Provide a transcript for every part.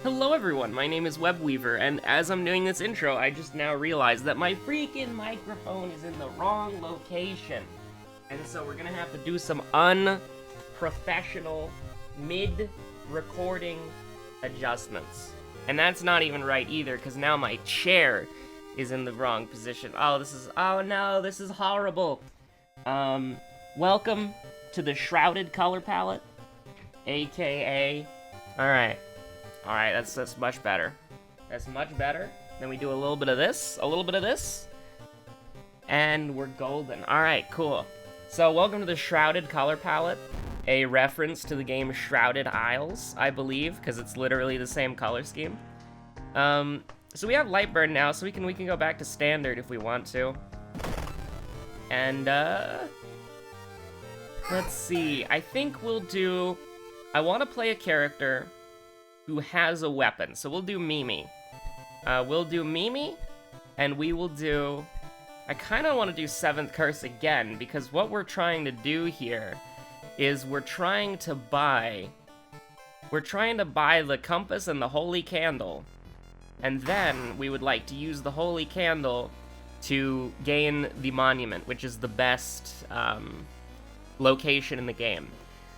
Hello everyone, my name is Webweaver, and as I'm doing this intro, I just now realized that my freaking microphone is in the wrong location. And so we're gonna have to do some unprofessional, mid-recording adjustments. And that's not even right either, because now my chair is in the wrong position. Oh no, this is horrible. Welcome to the Shrouded color palette, aka, alright, that's much better. That's much better. Then we do a little bit of this, and we're golden. Alright, cool. So welcome to the Shrouded color palette, a reference to the game Shrouded Isles, I believe, because it's literally the same color scheme. So we have Lightburn now, so we can go back to standard if we want to. And let's see. I think we'll do. I want to play a character who has a weapon, so we'll do Mimi. We'll do Mimi, and we will do. I kind of want to do Seventh Curse again, because what we're trying to do here is we're trying to buy the compass and the holy candle, and then we would like to use the holy candle to gain the monument, which is the best location in the game.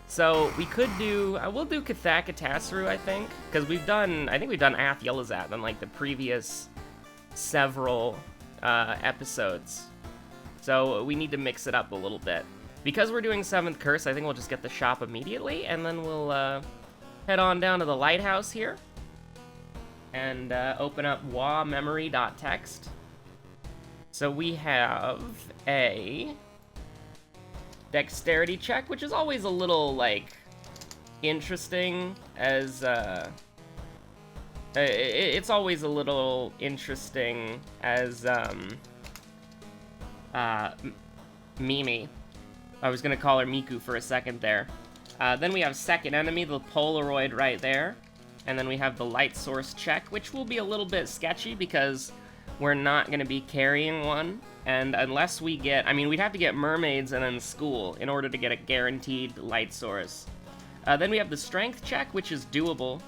So we could do, we'll do Cathakatasaru, I think, because we've done Ath Yelazat on like the previous several episodes. So we need to mix it up a little bit. Because we're doing Seventh Curse, I think we'll just get the shop immediately, and then we'll head on down to the lighthouse here, and open up wamemory.txt. So we have a dexterity check, which is always a little, like, interesting, as, it's always a little interesting as, Mimi. I was gonna call her Miku for a second there. Then we have second enemy, the Polaroid right there. And then we have the light source check, which will be a little bit sketchy because we're not gonna be carrying one. And unless we get, I mean, we'd have to get mermaids and then school in order to get a guaranteed light source. Then we have the strength check, which is doable.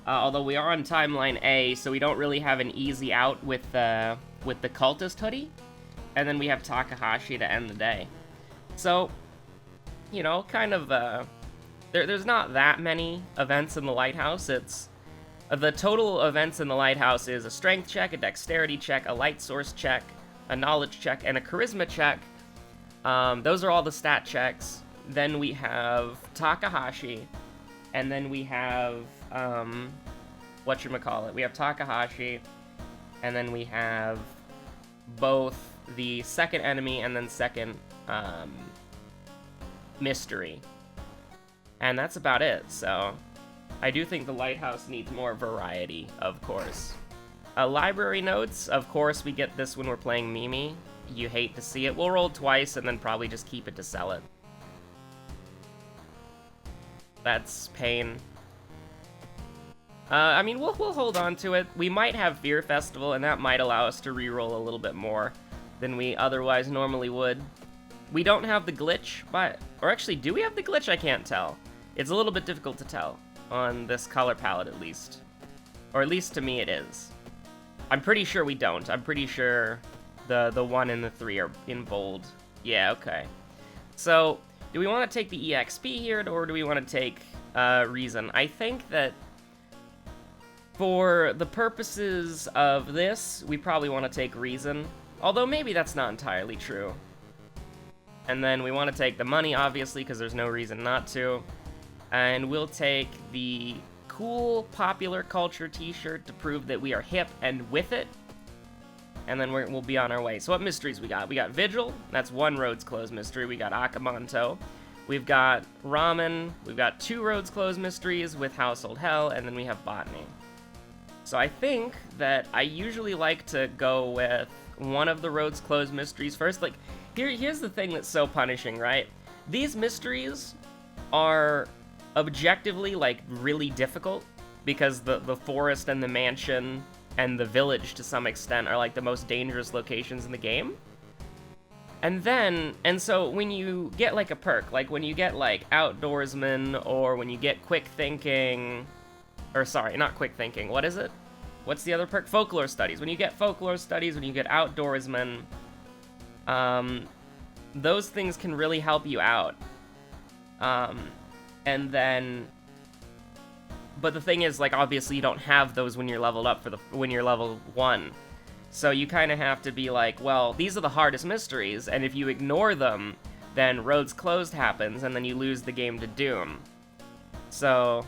Although we are on timeline A, so we don't really have an easy out with the cultist hoodie. And then we have Takahashi to end the day. So, you know, kind of, there's not that many events in the lighthouse. It's, the total events in the lighthouse is a strength check, a dexterity check, a light source check, a knowledge check, and a charisma check. Those are all the stat checks. Then we have Takahashi, and then we have, whatchamacallit, we have Takahashi, and then we have both the second enemy and then second, mystery. And that's about it, so I do think the lighthouse needs more variety, of course. Library notes, of course we get this when we're playing Mimi. You hate to see it. We'll roll twice and then probably just keep it to sell it. That's pain. I mean, we'll hold on to it. We might have Fear Festival, and that might allow us to reroll a little bit more than we otherwise normally would. We don't have the glitch, or actually, do we have the glitch? I can't tell. It's a little bit difficult to tell on this color palette, at least. Or at least to me it is. I'm pretty sure we don't. I'm pretty sure the 1 and the 3 are in bold. Yeah, okay. So, do we want to take the EXP here, or do we want to take Reason? I think that for the purposes of this, we probably want to take Reason. Although maybe that's not entirely true. And then we want to take the money, obviously, because there's no reason not to. And we'll take the cool popular culture t-shirt to prove that we are hip and with it. And then we'll be on our way. So what mysteries we got? We got Vigil. That's one Roads Closed mystery. We got Akamanto. We've got Ramen. We've got 2 Roads Closed mysteries with Household Hell. And then we have Botany. So I think that I usually like to go with one of the Roads Closed mysteries first. Like, here's the thing that's so punishing, right? These mysteries are objectively, like, really difficult because the forest and the mansion and the village, to some extent, are, like, the most dangerous locations in the game. And so when you get, like, a perk, like, when you get, like, Outdoorsman, or when you get Quick Thinking, Or sorry, not quick thinking. What is it? What's the other perk? Folklore studies. When you get folklore studies, when you get outdoorsman, those things can really help you out. And then, but the thing is, like, obviously you don't have those when you're leveled up when you're level 1. So you kind of have to be like, well, these are the hardest mysteries, and if you ignore them, then Roads Closed happens, and then you lose the game to Doom. So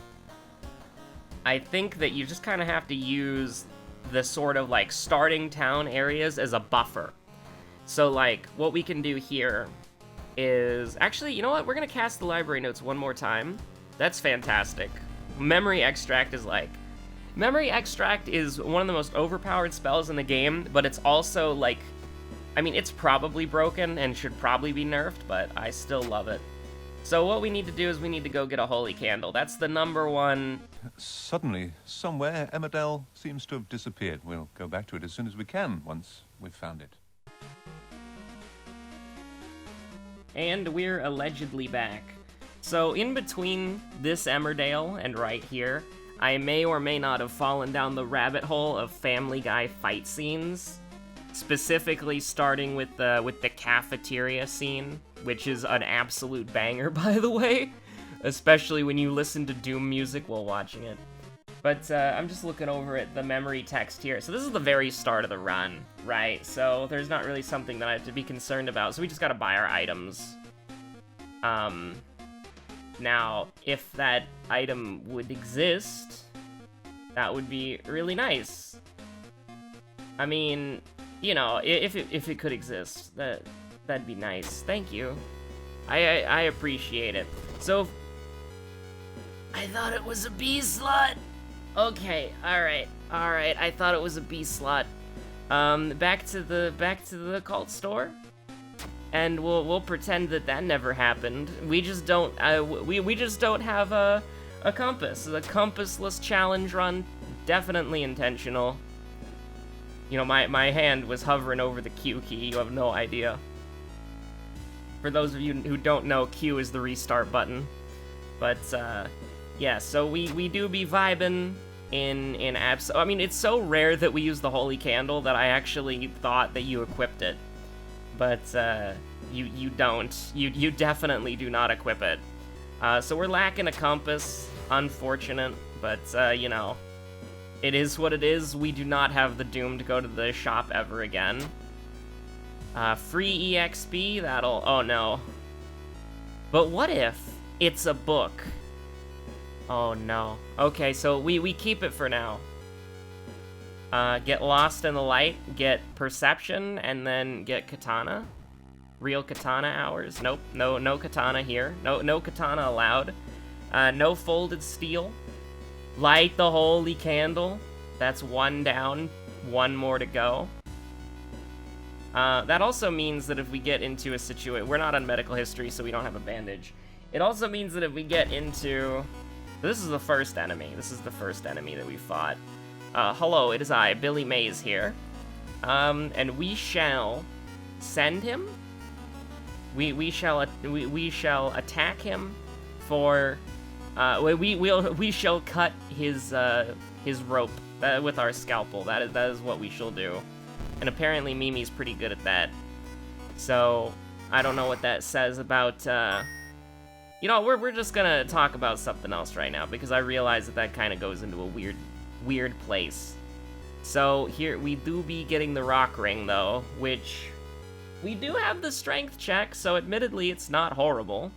I think that you just kind of have to use the sort of, like, starting town areas as a buffer. So, like, what we can do here is... Actually, you know what? We're gonna cast the library notes one more time. That's fantastic. Memory Extract is, like... Memory Extract is one of the most overpowered spells in the game, but it's also, like... I mean, it's probably broken and should probably be nerfed, but I still love it. So what we need to do is we need to go get a holy candle. That's the #1... Suddenly, somewhere, Emmerdale seems to have disappeared. We'll go back to it as soon as we can, once we've found it. And we're allegedly back. So in between this Emmerdale and right here, I may or may not have fallen down the rabbit hole of Family Guy fight scenes. Specifically starting with the cafeteria scene, which is an absolute banger, by the way. Especially when you listen to Doom music while watching it. But I'm just looking over at the memory text here. So this is the very start of the run, right? So there's not really something that I have to be concerned about. So we just gotta buy our items. Now, if that item would exist, that would be really nice. I mean, you know, if it could exist, that'd be nice. Thank you. I appreciate it. So, I thought it was a B slot. Okay, alright. I thought it was a B slot. Back to the cult store, and we'll pretend that never happened. We just don't we just don't have a compass. The compassless challenge run, definitely intentional. You know, my hand was hovering over the Q key. You have no idea. For those of you who don't know, Q is the restart button. But yeah, so we do be vibing in apps. I mean, it's so rare that we use the holy candle that I actually thought that you equipped it. But you don't. You definitely do not equip it. So we're lacking a compass. Unfortunate, but you know, it is what it is. We do not have the Doom to go to the shop ever again. Free EXP, that'll... Oh no. But what if it's a book? Oh no. Okay, so we keep it for now. Get Lost in the Light, get Perception, and then get Katana. Real Katana hours. Nope, no Katana here. No Katana allowed. No Folded Steel. Light the Holy Candle. That's 1 down, 1 more to go. That also means that if we get into a situation... We're not on medical history, so we don't have a bandage. It also means that if we get into... This is the first enemy. This is the first enemy that we fought. Hello, it is I, Billy Mays here. And we shall send him. We shall attack him for... we shall cut his rope with our scalpel. That is what we shall do. And apparently Mimi's pretty good at that. So, I don't know what that says about, You know, we're just gonna talk about something else right now, because I realize that kind of goes into a weird place. So, here, we do be getting the rock ring, though, which... We do have the strength check, so admittedly it's not horrible.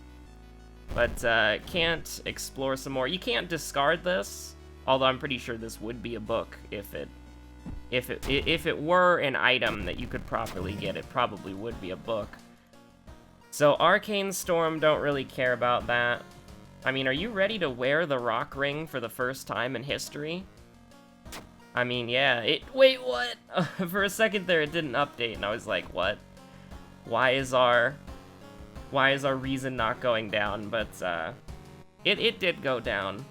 But, can't explore some more. You can't discard this, although I'm pretty sure this would be a book if it were an item that you could properly get. It probably would be a book. So Arcane Storm, don't really care about that. I mean, are you ready to wear the rock ring for the first time in history? I mean, yeah, wait, what? For a second there, it didn't update, and I was like, what? Why is our reason not going down? But, it did go down.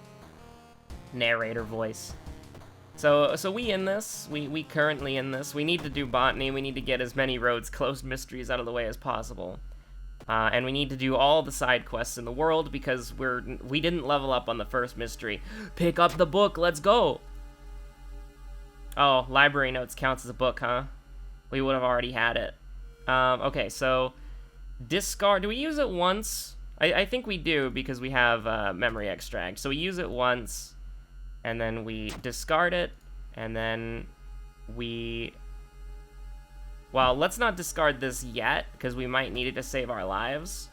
Narrator voice. So we in this. We currently in this. We need to do botany. We need to get as many Roads Closed mysteries out of the way as possible. And we need to do all the side quests in the world because we didn't level up on the first mystery. Pick up the book, let's go! Oh, library notes counts as a book, huh? We would have already had it. Okay, so discard. Do we use it once? I think we do because we have memory extract. So we use it once, and then we discard it, and then we... Well, let's not discard this yet, because we might need it to save our lives.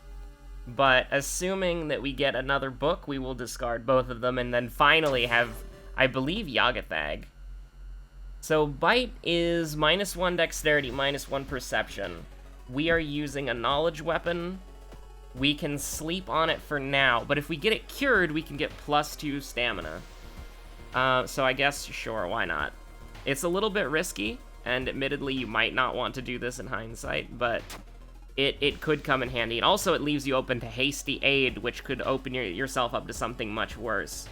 But assuming that we get another book, we will discard both of them, and then finally have, I believe, Yagathag. So Bite is -1 dexterity, -1 perception. We are using a knowledge weapon. We can sleep on it for now, but if we get it cured, we can get +2 stamina. So I guess, sure, why not? It's a little bit risky, and admittedly, you might not want to do this in hindsight, but it could come in handy. And also, it leaves you open to Hasty Aid, which could open yourself up to something much worse.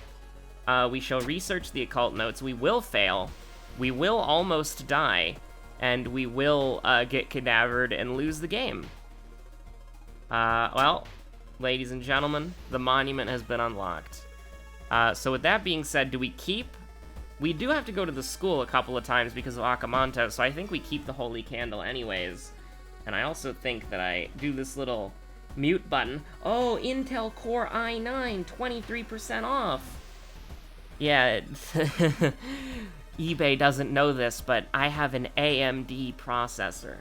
We shall research the occult notes. We will fail. We will almost die, and we will get cadavered and lose the game. Well, ladies and gentlemen, the monument has been unlocked. So with that being said, do we keep... We do have to go to the school a couple of times because of Akamanto, so I think we keep the Holy Candle anyways. And I also think that I do this little mute button. Oh, Intel Core i9, 23% off! Yeah, eBay doesn't know this, but I have an AMD processor.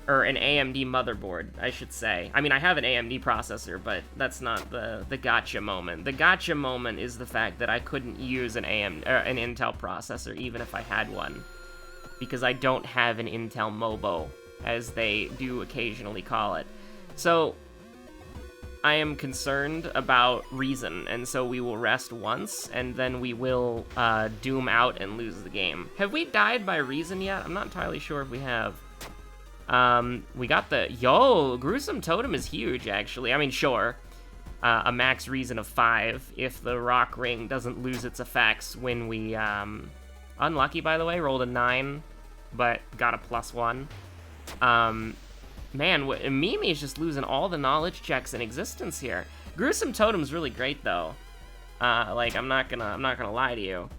Or an AMD motherboard, I should say. I mean, I have an AMD processor, but that's not the gotcha moment. The gotcha moment is the fact that I couldn't use an Intel processor, even if I had one. Because I don't have an Intel Mobo, as they do occasionally call it. So, I am concerned about Reason, and so we will rest once, and then we will doom out and lose the game. Have we died by Reason yet? I'm not entirely sure if we have. We got the... Yo, Gruesome Totem is huge, actually. I mean, sure. A max reason of 5 if the rock ring doesn't lose its effects when we, Unlucky, by the way, rolled a 9, but got a +1. Man, Mimi is just losing all the knowledge checks in existence here. Gruesome Totem's really great, though. Like, I'm not gonna lie to you.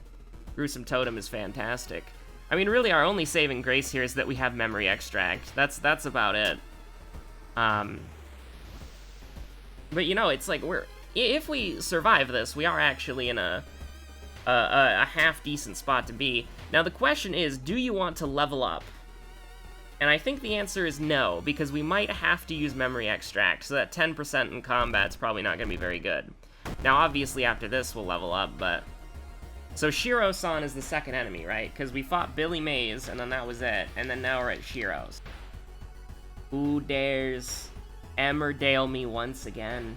Gruesome Totem is fantastic. I mean, really, our only saving grace here is that we have memory extract. That's about it. But you know, it's like if we survive this, we are actually in a half decent spot to be. Now the question is, do you want to level up? And I think the answer is no, because we might have to use memory extract, so that 10% in combat's probably not going to be very good. Now, obviously, after this, we'll level up, but... So Shiro-san is the second enemy, right? Because we fought Billy Mays, and then that was it. And then now we're at Shiro's. Who dares Emmerdale me once again?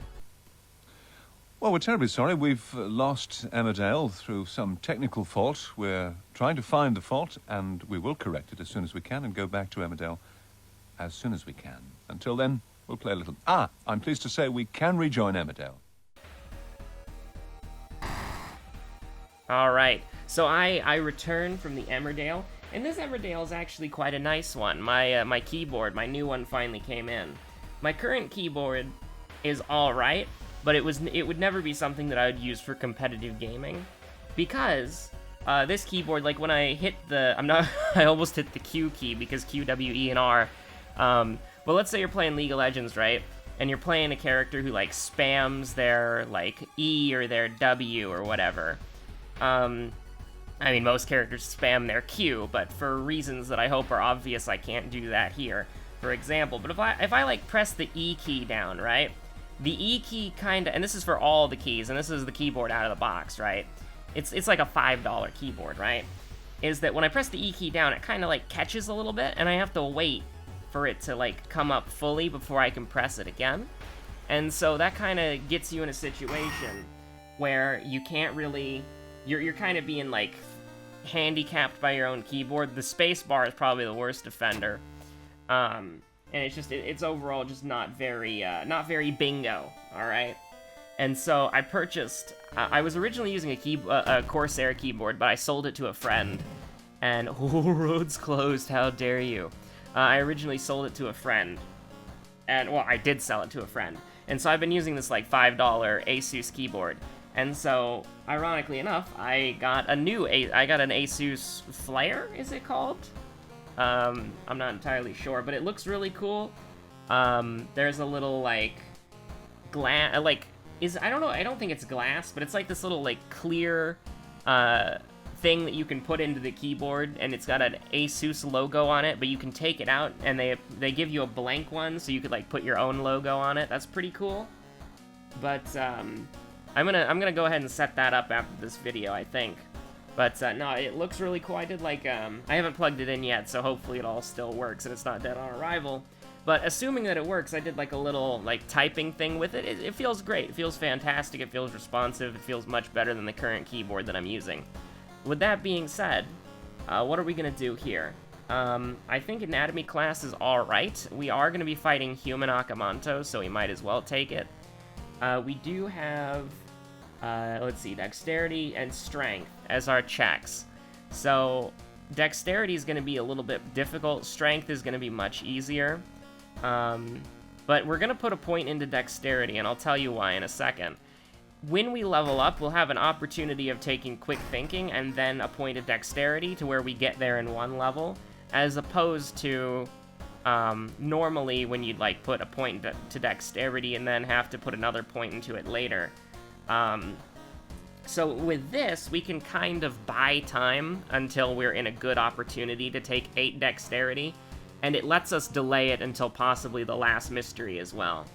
Well, we're terribly sorry. We've lost Emmerdale through some technical fault. We're trying to find the fault, and we will correct it as soon as we can and go back to Emmerdale as soon as we can. Until then, we'll play a little... I'm pleased to say we can rejoin Emmerdale. Alright, so I returned from the Emmerdale, and this Emmerdale is actually quite a nice one. My keyboard, my new one finally came in. My current keyboard is alright, but it would never be something that I would use for competitive gaming, because this keyboard, like when I hit the, I almost hit the Q key because Q, W, E, and R. But let's say you're playing League of Legends, right? And you're playing a character who like spams their like E or their W or whatever. I mean, most characters spam their Q, but for reasons that I hope are obvious, I can't do that here, for example. But if I like press the E key down, right? The E key kinda, and this is for all the keys, and this is the keyboard out of the box, right? It's like a $5 keyboard, right? Is that when I press the E key down, it kinda like catches a little bit, and I have to wait for it to like come up fully before I can press it again. And so that kinda gets you in a situation where you can't really... You're kind of being, like, handicapped by your own keyboard. The space bar is probably the worst offender. And it's just, it's overall just not very bingo, alright? And so I purchased, I was originally using a Corsair keyboard, but I sold it to a friend. And, oh, roads closed, how dare you. I originally sold it to a friend. and, well, I did sell it to a friend. And so I've been using this, like, $5 Asus keyboard. And so, ironically enough, I got an Asus Flare, is it called? I'm not entirely sure, but it looks really cool. There's a little, like, I don't know, I don't think it's glass, but it's like this little, like, clear, thing that you can put into the keyboard, and it's got an Asus logo on it, but you can take it out, and they give you a blank one, so you could, like, put your own logo on it. That's pretty cool. But, I'm gonna go ahead and set that up after this video, I think. But, no, it looks really cool. I did, like, I haven't plugged it in yet, so hopefully it all still works and it's not dead on arrival. But assuming that it works, I did, like, a little, like, typing thing with it. It feels great. It feels fantastic. It feels responsive. It feels much better than the current keyboard that I'm using. With that being said, what are we gonna do here? I think Anatomy class is alright. We are gonna be fighting Human Akamanto, so we might as well take it. We do have, let's see, Dexterity and Strength as our checks. So, Dexterity is gonna be a little bit difficult. Strength is gonna be much easier. But we're gonna put a point into Dexterity, and I'll tell you why in a second. When we level up, we'll have an opportunity of taking Quick Thinking and then a point of Dexterity to where we get there in one level, as opposed to normally when you'd like put a point to Dexterity and then have to put another point into it later. So with this, we can kind of buy time until we're in a good opportunity to take 8 Dexterity, and it lets us delay it until possibly the last mystery as well.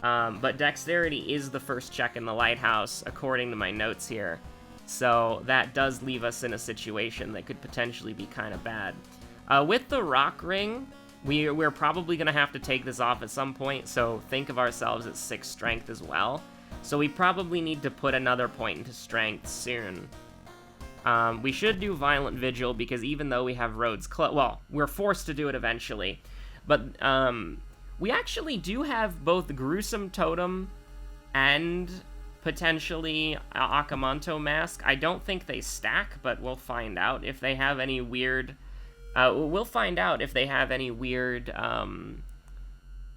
But Dexterity is the first check in the Lighthouse, according to my notes here. So that does leave us in a situation that could potentially be kind of bad. With the Rock Ring, we're probably going to have to take this off at some point, so think of ourselves at 6 Strength as well. So we probably need to put another point into Strength soon. We should do Violent Vigil, because even though we have roads closed, well, we're forced to do it eventually. But, we actually do have both Gruesome Totem and potentially Akamanto Mask. I don't think they stack, but we'll find out if they have any weird...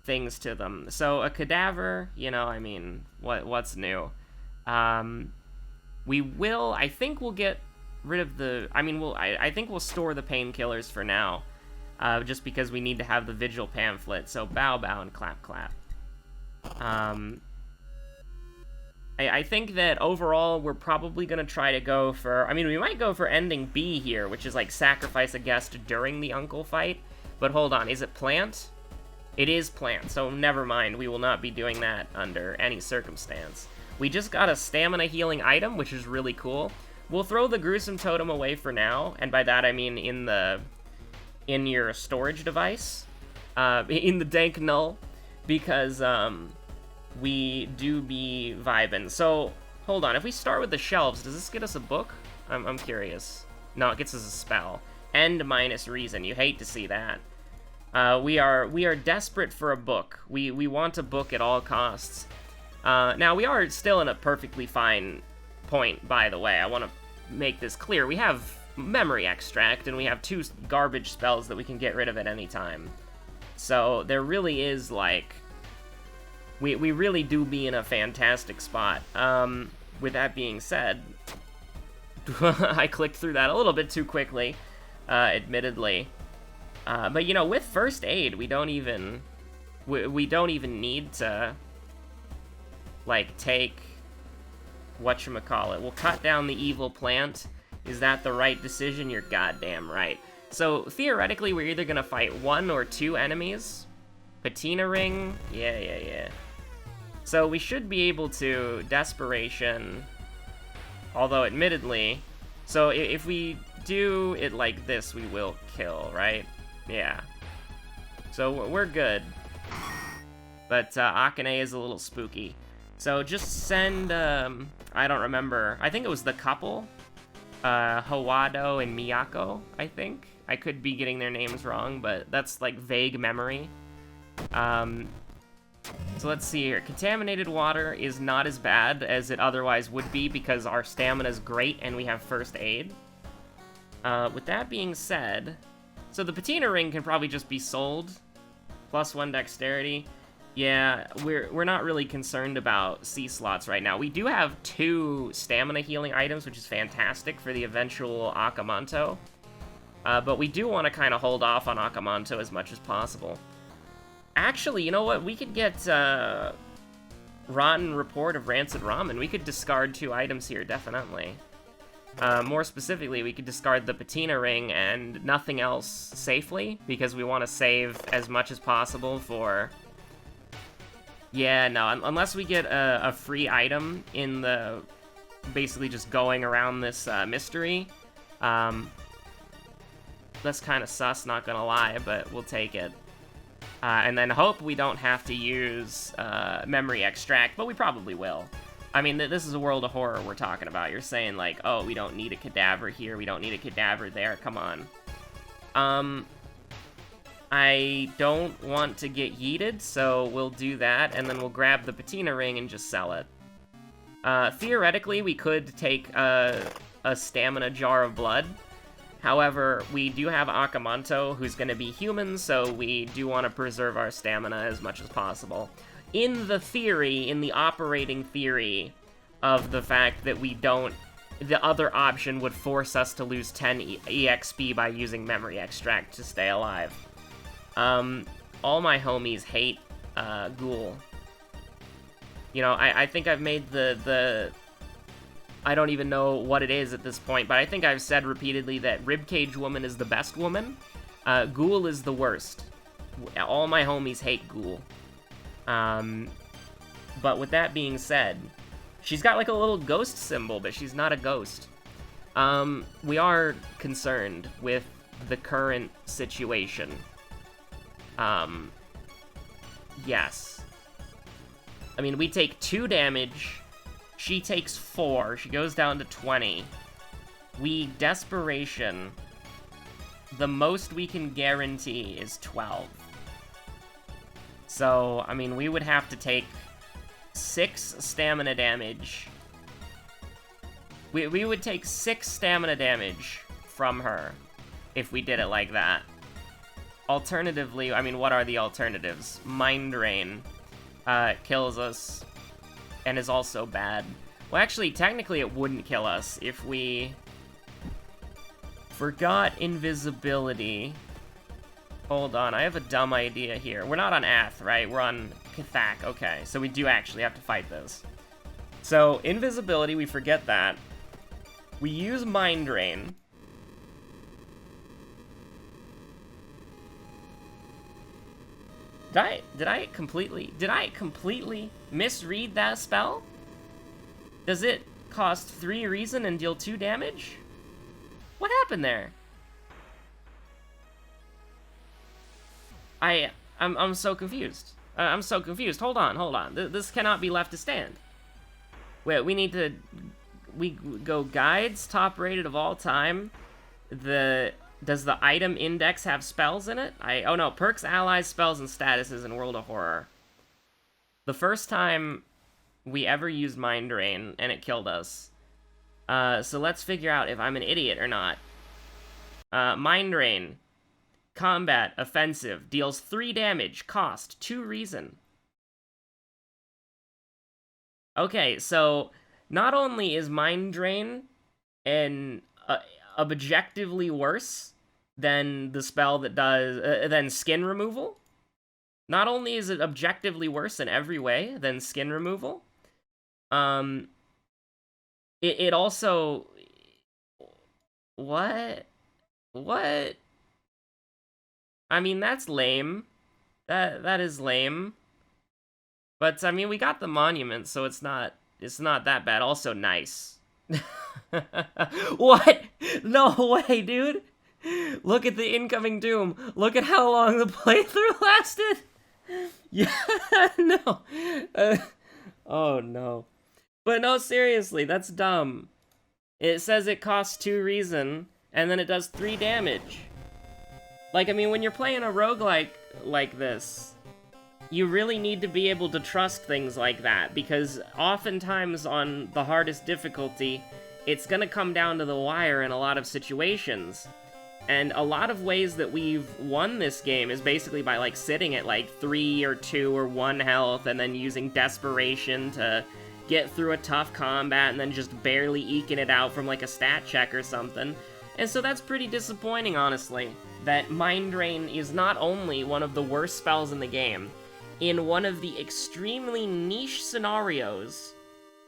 things to them. So a Cadaver, you know, I mean, what's new? I think we'll get rid of the... I think we'll store the painkillers for now. Just because we need to have the Vigil pamphlet, so bow, bow, and clap, clap. I think that overall, we're probably gonna try to go for... we might go for ending B here, which is like sacrifice a guest during the Uncle fight. But hold on, is it plant? It is plant, so never mind. We will not be doing that under any circumstance. We just got a stamina healing item, which is really cool. We'll throw the Gruesome Totem away for now, and by that I mean in your storage device, in the dank null, because we do be vibing. So, hold on, if we start with the shelves, does this get us a book? I'm curious. No, it gets us a spell. End minus reason, you hate to see that. We are desperate for a book. We want a book at all costs. Now, we are still in a perfectly fine point, by the way. I want to make this clear. We have Memory Extract, and we have 2 garbage spells that we can get rid of at any time. So there really is, like... We really do be in a fantastic spot. With that being said... I clicked through that a little bit too quickly, admittedly. But, you know, with First Aid, we don't even need to, like, take... whatchamacallit. We'll cut down the evil plant. Is that the right decision? You're goddamn right. So, theoretically, we're either gonna fight 1 or 2 enemies. Patina Ring? Yeah. So, we should be able to Desperation. Although, admittedly... So, if we do it like this, we will kill, right? Yeah. So, we're good. But, Akane is a little spooky. So, just send, I don't remember. I think it was the couple. Hawado and Miyako, I think. I could be getting their names wrong, but that's like vague memory. So let's see here. Contaminated water is not as bad as it otherwise would be because our stamina is great and we have First Aid. With that being said, so the Patina Ring can probably just be sold. +1 Dexterity. Yeah, we're not really concerned about C slots right now. We do have 2 stamina healing items, which is fantastic for the eventual Akamanto. But we do want to kind of hold off on Akamanto as much as possible. Actually, you know what? We could get Rotten Report of Rancid Ramen. We could discard 2 items here, definitely. More specifically, we could discard the Patina Ring and nothing else safely, because we want to save as much as possible for... Yeah, no, unless we get a free item in the... basically just going around this mystery. That's kind of sus, not gonna lie, but we'll take it. And then hope we don't have to use memory extract, but we probably will. I mean, this is a world of horror we're talking about. You're saying, like, oh, we don't need a cadaver here, we don't need a cadaver there, come on. I don't want to get yeeted, so we'll do that, and then we'll grab the Patina Ring and just sell it. Theoretically, we could take a stamina jar of blood. However, we do have Akamanto, who's going to be human, so we do want to preserve our stamina as much as possible. In the operating theory of the fact that we don't... The other option would force us to lose 10 EXP by using memory extract to stay alive. All my homies hate, Ghoul. You know, I think I've made the... I don't even know what it is at this point, but I think I've said repeatedly that Ribcage Woman is the best woman. Ghoul is the worst. All my homies hate Ghoul. But with that being said, she's got like a little ghost symbol, but she's not a ghost. We are concerned with the current situation. Yes. I mean, we take 2 damage, she takes 4, she goes down to 20. We desperation, the most we can guarantee is 12. So, I mean, we would have to take 6 stamina damage. We would take 6 stamina damage from her if we did it like that. Alternatively, I mean, what are the alternatives? Mind Drain kills us and is also bad. Well, actually, technically it wouldn't kill us if we forgot invisibility. Hold on, I have a dumb idea here. We're not on Ath, right? We're on Kathak. Okay, so we do actually have to fight this. So, invisibility, we forget that. We use Mind Drain. Did I completely misread that spell? Does it cost 3 reason and deal 2 damage? What happened there? I'm so confused. I'm so confused. Hold on. This cannot be left to stand. Wait, we go guides, top rated of all time. Does the item index have spells in it? Oh no, perks, allies, spells, and statuses in World of Horror. The first time we ever used Mind Drain, and it killed us. So let's figure out if I'm an idiot or not. Mind Drain. Combat, offensive, deals 3 damage, cost 2 reason. Okay, so not only is Mind Drain an objectively worse than the spell that does than skin removal. Not only is it objectively worse in every way than skin removal, it also... What? I mean, that's lame. That is lame. But I mean, we got the monument, so it's not that bad. Also nice. What? No way, dude. Look at the incoming doom. Look at how long the playthrough lasted. Yeah, no. Oh, no. But no, seriously, that's dumb. It says it costs 2 reason, and then it does 3 damage. Like, I mean, when you're playing a roguelike like this, you really need to be able to trust things like that, because oftentimes on the hardest difficulty, it's gonna come down to the wire in a lot of situations. And a lot of ways that we've won this game is basically by, like, sitting at, like, 3 or 2 or 1 health, and then using desperation to get through a tough combat, and then just barely eking it out from, like, a stat check or something. And so that's pretty disappointing, honestly, that Mind Drain is not only one of the worst spells in the game, in one of the extremely niche scenarios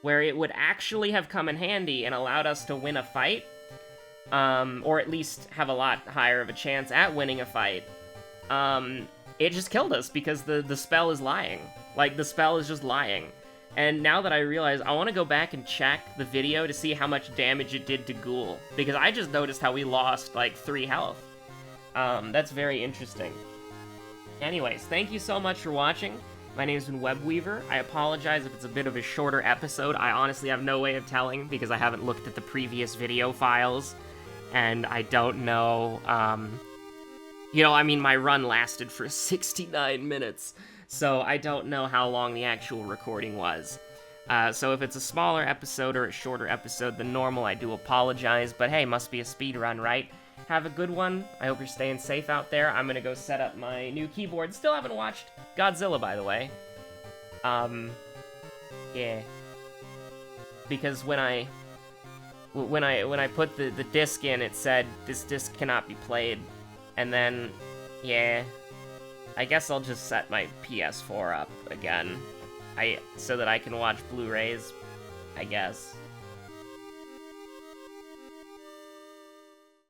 where it would actually have come in handy and allowed us to win a fight, or at least have a lot higher of a chance at winning a fight, it just killed us because the spell is lying. Like, the spell is just lying. And now that I realize, I want to go back and check the video to see how much damage it did to Ghoul, because I just noticed how we lost, like, 3 health. That's very interesting. Anyways, thank you so much for watching. My name's been Webweaver. I apologize if it's a bit of a shorter episode. I honestly have no way of telling because I haven't looked at the previous video files, and I don't know, you know, I mean, my run lasted for 69 minutes, so I don't know how long the actual recording was. So if it's a smaller episode or a shorter episode than normal, I do apologize, but hey, must be a speed run, right? Have a good one. I hope you're staying safe out there. I'm gonna go set up my new keyboard. Still haven't watched Godzilla, by the way. Yeah. Because when I put the disc in, it said, this disc cannot be played. And then, yeah. I guess I'll just set my PS4 up again. So that I can watch Blu-rays, I guess.